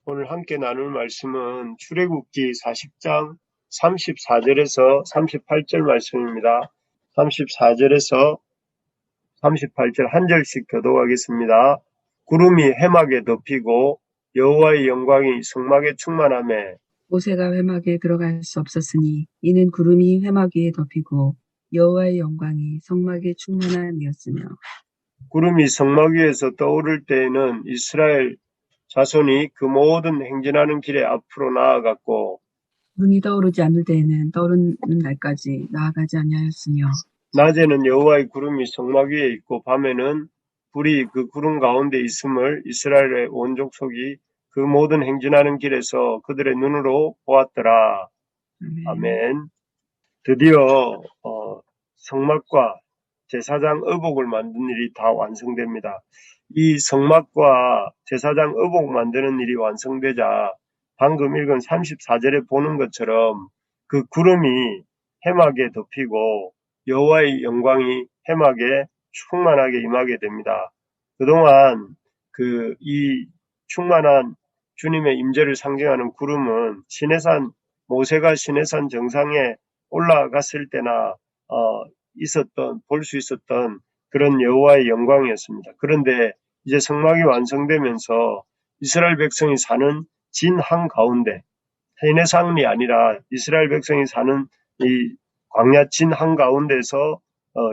오늘 함께 나눌 말씀은 출애굽기 40장 34절에서 38절 말씀입니다. 34절에서 38절 한 절씩 교독하겠습니다. 구름이 회막에 덮이고 여호와의 영광이 성막에 충만하매 모세가 회막에 들어갈 수 없었으니 이는 구름이 회막 위에 덮이고 여호와의 영광이 성막에 충만함이었으며 구름이 성막 위에서 떠오를 때에는 이스라엘 자손이 그 모든 행진하는 길에 앞으로 나아갔고 구름이 떠오르지 않을 때에는 떠오르는 날까지 나아가지 아니하였으며 낮에는 여호와의 구름이 성막 위에 있고 밤에는 불이 그 구름 가운데 있음을 이스라엘의 온 족속이 그 모든 행진하는 길에서 그들의 눈으로 보았더라. 아멘. 드디어 성막과 제사장 의복을 만든 일이 다 완성됩니다. 이 성막과 제사장 의복 만드는 일이 완성되자 방금 읽은 34절에 보는 것처럼 그 구름이 회막에 덮이고 여호와의 영광이 회막에 충만하게 임하게 됩니다. 그동안 이 충만한 주님의 임재를 상징하는 구름은 모세가 시내산 정상에 올라갔을 때나 볼 수 있었던 그런 여호와의 영광이었습니다. 그런데 이제 성막이 완성되면서 이스라엘 백성이 사는 진 한가운데, 시내산이 아니라 이스라엘 백성이 사는 이 광야 진 한가운데서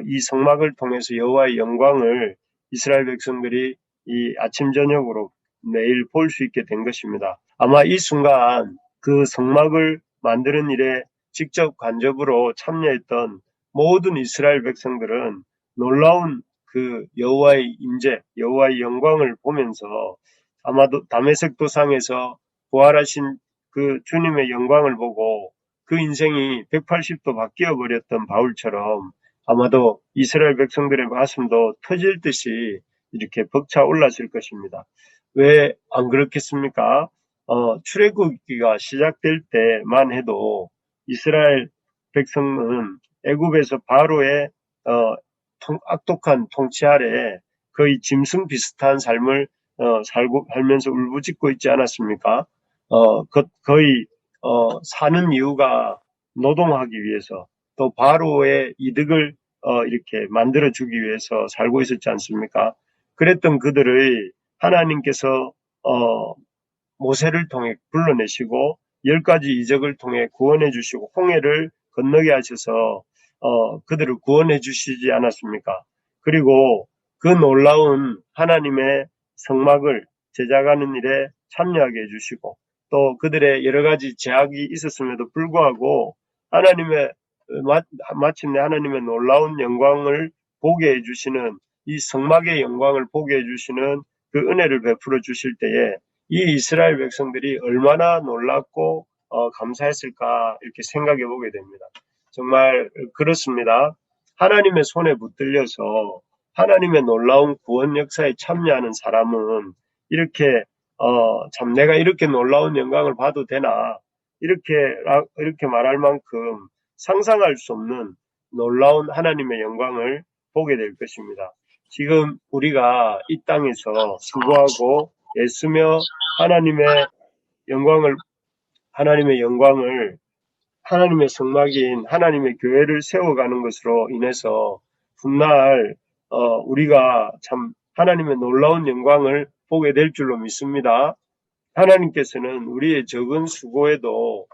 이 성막을 통해서 여호와의 영광을 이스라엘 백성들이 이 아침 저녁으로 매일 볼 수 있게 된 것입니다. 아마 이 순간 그 성막을 만드는 일에 직접 간접으로 참여했던 모든 이스라엘 백성들은 놀라운 그 여호와의 임재, 여호와의 영광을 보면서 아마도 다메섹 도상에서 부활하신 그 주님의 영광을 보고 그 인생이 180도 바뀌어 버렸던 바울처럼 아마도 이스라엘 백성들의 가슴도 터질 듯이 이렇게 벅차 올랐을 것입니다. 왜 안 그렇겠습니까? 출애굽기가 시작될 때만 해도 이스라엘 백성은 애굽에서 바로의 악독한 통치 아래 거의 짐승 비슷한 삶을 살면서 울부짖고 있지 않았습니까? 거의 사는 이유가 노동하기 위해서 또 바로의 이득을 이렇게 만들어주기 위해서 살고 있었지 않습니까? 그랬던 그들의 하나님께서 모세를 통해 불러내시고 10가지 이적을 통해 구원해 주시고 홍해를 건너게 하셔서 그들을 구원해 주시지 않았습니까? 그리고 그 놀라운 하나님의 성막을 제작하는 일에 참여하게 해주시고 또 그들의 여러 가지 제약이 있었음에도 불구하고 마침내 하나님의 놀라운 영광을 보게 해주시는 이 성막의 영광을 보게 해주시는 그 은혜를 베풀어 주실 때에 이 이스라엘 백성들이 얼마나 놀랍고 감사했을까 이렇게 생각해 보게 됩니다. 정말 그렇습니다. 하나님의 손에 붙들려서 하나님의 놀라운 구원 역사에 참여하는 사람은 이렇게 참 내가 이렇게 놀라운 영광을 봐도 되나 이렇게 말할 만큼 상상할 수 없는 놀라운 하나님의 영광을 보게 될 것입니다. 지금 우리가 이 땅에서 수고하고 애쓰며 하나님의 영광을 하나님의 성막인 하나님의 교회를 세워가는 것으로 인해서 훗날 우리가 참 하나님의 놀라운 영광을 보게 될 줄로 믿습니다. 하나님께서는 우리의 적은 수고에도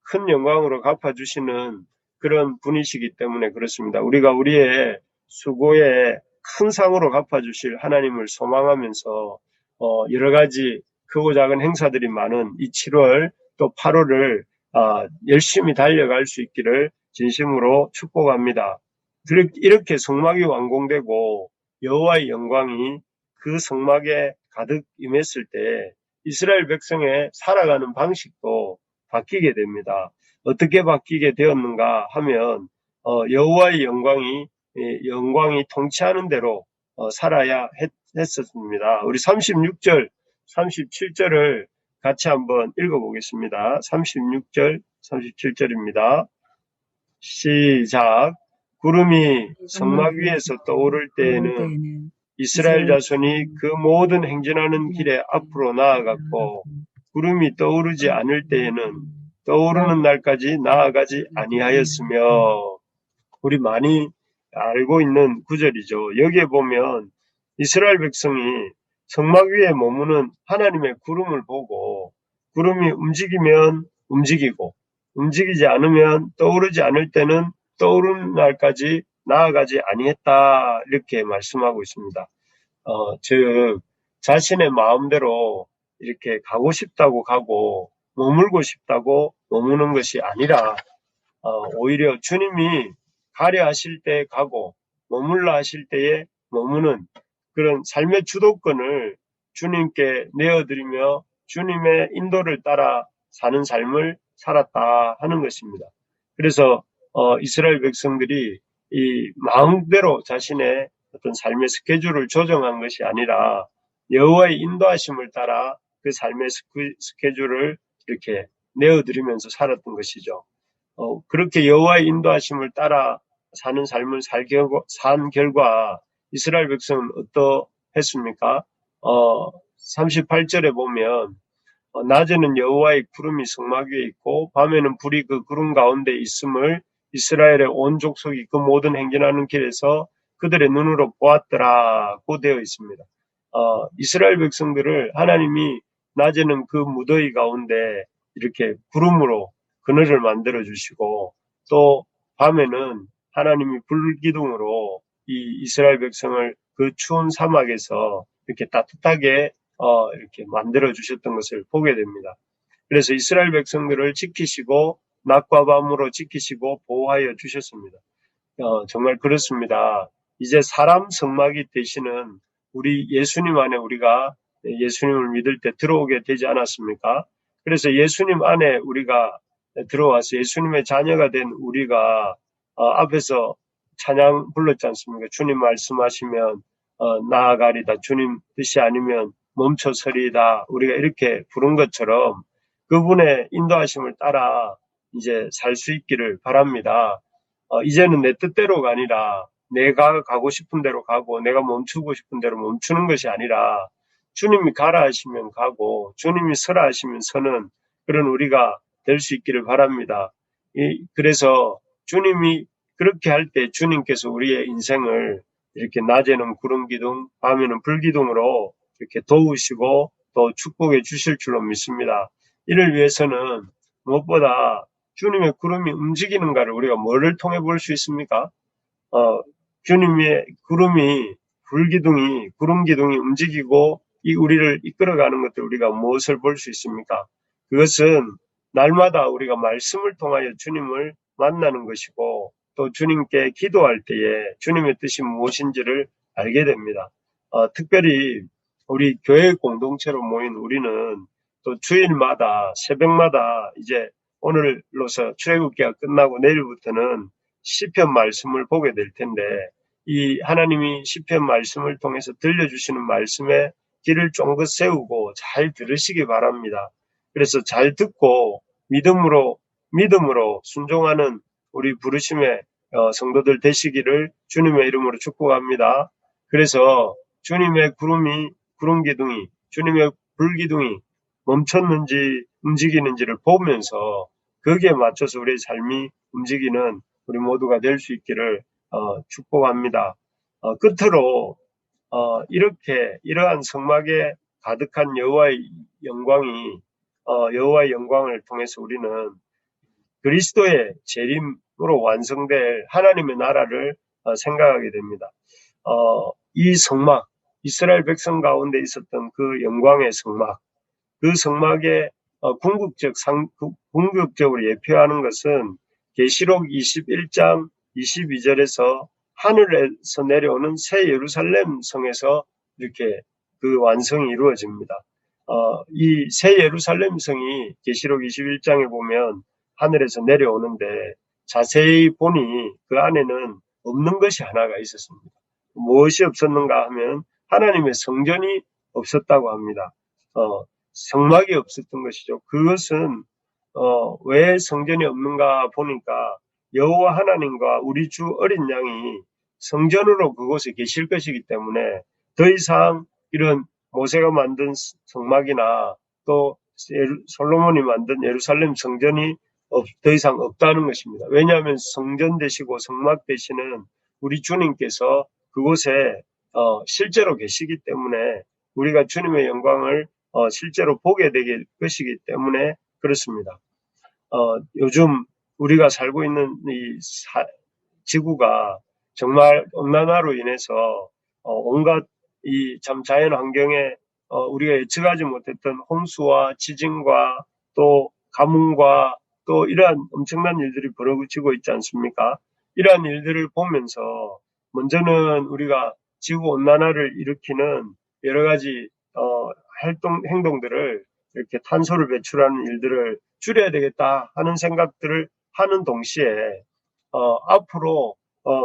큰 영광으로 갚아주시는 그런 분이시기 때문에 그렇습니다. 우리가 우리의 수고에 큰 상으로 갚아주실 하나님을 소망하면서 여러 가지 크고 작은 행사들이 많은 이 7월 또 8월을 열심히 달려갈 수 있기를 진심으로 축복합니다. 이렇게 성막이 완공되고 여호와의 영광이 그 성막에 가득 임했을 때 이스라엘 백성의 살아가는 방식도 바뀌게 됩니다. 어떻게 바뀌게 되었는가 하면 여호와의 영광이 통치하는 대로 살아야 했었습니다. 우리 36절, 37절을 같이 한번 읽어보겠습니다. 36절, 37절입니다. 시작. 구름이 성막 위에서 떠오를 때에는 이스라엘 자손이 그 모든 행진하는 길에 앞으로 나아갔고 구름이 떠오르지 않을 때에는 떠오르는 날까지 나아가지 아니하였으며, 우리 많이 알고 있는 구절이죠. 여기에 보면 이스라엘 백성이 성막 위에 머무는 하나님의 구름을 보고 구름이 움직이면 움직이고 움직이지 않으면 떠오르지 않을 때는 떠오르는 날까지 나아가지 아니했다, 이렇게 말씀하고 있습니다. 즉 자신의 마음대로 이렇게 가고 싶다고 가고 머물고 싶다고 머무는 것이 아니라 오히려 주님이 가려 하실 때 가고 머물러 하실 때에 머무는 그런 삶의 주도권을 주님께 내어드리며 주님의 인도를 따라 사는 삶을 살았다 하는 것입니다. 그래서 이스라엘 백성들이 이 마음대로 자신의 어떤 삶의 스케줄을 조정한 것이 아니라 여호와의 인도하심을 따라 그 삶의 스케줄을 이렇게 내어드리면서 살았던 것이죠. 그렇게 여호와의 인도하심을 따라 사는 삶을 산 결과 이스라엘 백성은 어떠했습니까? 38절에 보면 낮에는 여호와의 구름이 성막 위에 있고 밤에는 불이 그 구름 가운데 있음을 이스라엘의 온 족속이 그 모든 행진하는 길에서 그들의 눈으로 보았더라고 되어 있습니다. 이스라엘 백성들을 하나님이 낮에는 그 무더위 가운데 이렇게 구름으로 그늘을 만들어 주시고 또 밤에는 하나님이 불기둥으로 이 이스라엘 백성을 그 추운 사막에서 이렇게 따뜻하게 이렇게 만들어 주셨던 것을 보게 됩니다. 그래서 이스라엘 백성들을 지키시고 낮과 밤으로 지키시고 보호하여 주셨습니다. 정말 그렇습니다. 이제 사람 성막이 되시는 우리 예수님 안에 우리가 예수님을 믿을 때 들어오게 되지 않았습니까? 그래서 예수님 안에 우리가 들어와서 예수님의 자녀가 된 우리가 앞에서 찬양 불렀지 않습니까? 주님 말씀하시면 나아가리다. 주님 뜻이 아니면 멈춰서리다. 우리가 이렇게 부른 것처럼 그분의 인도하심을 따라 이제 살 수 있기를 바랍니다. 이제는 내 뜻대로가 아니라 내가 가고 싶은 대로 가고 내가 멈추고 싶은 대로 멈추는 것이 아니라 주님이 가라 하시면 가고 주님이 서라 하시면 서는 그런 우리가 될 수 있기를 바랍니다. 그래서 주님이 그렇게 할 때 주님께서 우리의 인생을 이렇게 낮에는 구름 기둥, 밤에는 불기둥으로 이렇게 도우시고 또 축복해 주실 줄로 믿습니다. 이를 위해서는 무엇보다 주님의 구름이 움직이는가를 우리가 뭐를 통해 볼 수 있습니까? 주님의 구름이, 구름 기둥이 움직이고 우리를 이끌어가는 것들 우리가 무엇을 볼 수 있습니까? 그것은 날마다 우리가 말씀을 통하여 주님을 만나는 것이고 또 주님께 기도할 때에 주님의 뜻이 무엇인지를 알게 됩니다. 특별히 우리 교회 공동체로 모인 우리는 또 주일마다 새벽마다 이제 오늘로서 출애굽기가 끝나고 내일부터는 시편 말씀을 보게 될 텐데 이 하나님이 시편 말씀을 통해서 들려주시는 말씀에 길을 쫑긋 세우고 잘 들으시기 바랍니다. 그래서 잘 듣고 믿음으로 순종하는 우리 부르심의 성도들 되시기를 주님의 이름으로 축복합니다. 그래서 주님의 구름 기둥이 주님의 불기둥이 멈췄는지 움직이는지를 보면서 거기에 맞춰서 우리의 삶이 움직이는 우리 모두가 될 수 있기를 축복합니다. 끝으로 이렇게 이러한 성막에 가득한 여호와의 영광을 통해서 우리는 그리스도의 재림으로 완성될 하나님의 나라를 생각하게 됩니다. 이 성막, 이스라엘 백성 가운데 있었던 그 영광의 성막, 그 성막의 궁극적으로 예표하는 것은 계시록 21장 22절에서 하늘에서 내려오는 새 예루살렘 성에서 이렇게 그 완성이 이루어집니다. 이 새 예루살렘 성이 계시록 21장에 보면 하늘에서 내려오는데 자세히 보니 그 안에는 없는 것이 하나가 있었습니다. 무엇이 없었는가 하면 하나님의 성전이 없었다고 합니다. 성막이 없었던 것이죠. 그것은 왜 성전이 없는가 보니까 여호와 하나님과 우리 주 어린 양이 성전으로 그곳에 계실 것이기 때문에 더 이상 이런 모세가 만든 성막이나 또 솔로몬이 만든 예루살렘 성전이 더 이상 없다는 것입니다. 왜냐하면 성전 되시고 성막 되시는 우리 주님께서 그곳에 실제로 계시기 때문에 우리가 주님의 영광을 실제로 보게 될 것이기 때문에 그렇습니다. 요즘 우리가 살고 있는 이 지구가 정말 온난화로 인해서 온갖 이 참 자연 환경에 우리가 예측하지 못했던 홍수와 지진과 또 가뭄과 또 이러한 엄청난 일들이 벌어지고 있지 않습니까? 이러한 일들을 보면서 먼저는 우리가 지구 온난화를 일으키는 여러 가지 행동들을 이렇게 탄소를 배출하는 일들을 줄여야 되겠다 하는 생각들을 하는 동시에 앞으로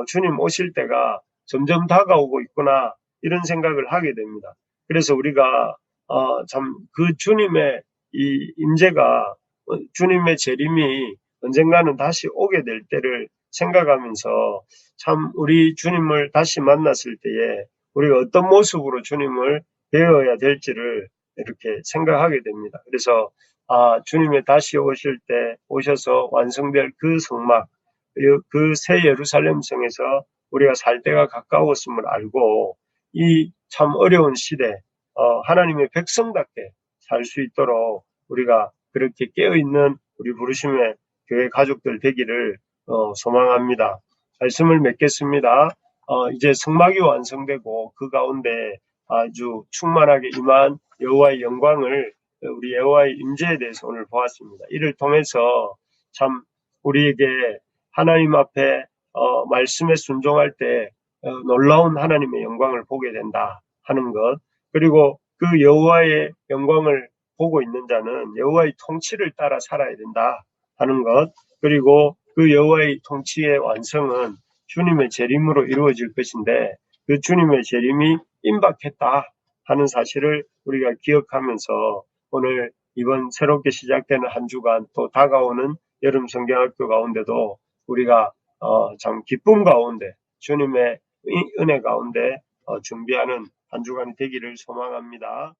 주님 오실 때가 점점 다가오고 있구나 이런 생각을 하게 됩니다. 그래서 우리가 참 그 주님의 이 임재가 주님의 재림이 언젠가는 다시 오게 될 때를 생각하면서 참 우리 주님을 다시 만났을 때에 우리가 어떤 모습으로 주님을 배워야 될지를 이렇게 생각하게 됩니다. 그래서 주님의 다시 오실 때 오셔서 완성될 그 성막, 그 새 예루살렘 성에서 우리가 살 때가 가까웠음을 알고 이 참 어려운 시대 하나님의 백성답게 살 수 있도록 우리가 그렇게 깨어있는 우리 부르심의 교회 가족들 되기를 소망합니다. 말씀을 맺겠습니다. 이제 성막이 완성되고 그 가운데 아주 충만하게 임한 여호와의 영광을 우리 여호와의 임재에 대해서 오늘 보았습니다. 이를 통해서 참 우리에게 하나님 앞에 말씀에 순종할 때 놀라운 하나님의 영광을 보게 된다 하는 것, 그리고 그 여호와의 영광을 보고 있는 자는 여호와의 통치를 따라 살아야 된다 하는 것, 그리고 그 여호와의 통치의 완성은 주님의 재림으로 이루어질 것인데 그 주님의 재림이 임박했다 하는 사실을 우리가 기억하면서 오늘 이번 새롭게 시작되는 한 주간 또 다가오는 여름 성경학교 가운데도 우리가 참 기쁨 가운데 주님의 은혜 가운데 준비하는 한 주간이 되기를 소망합니다.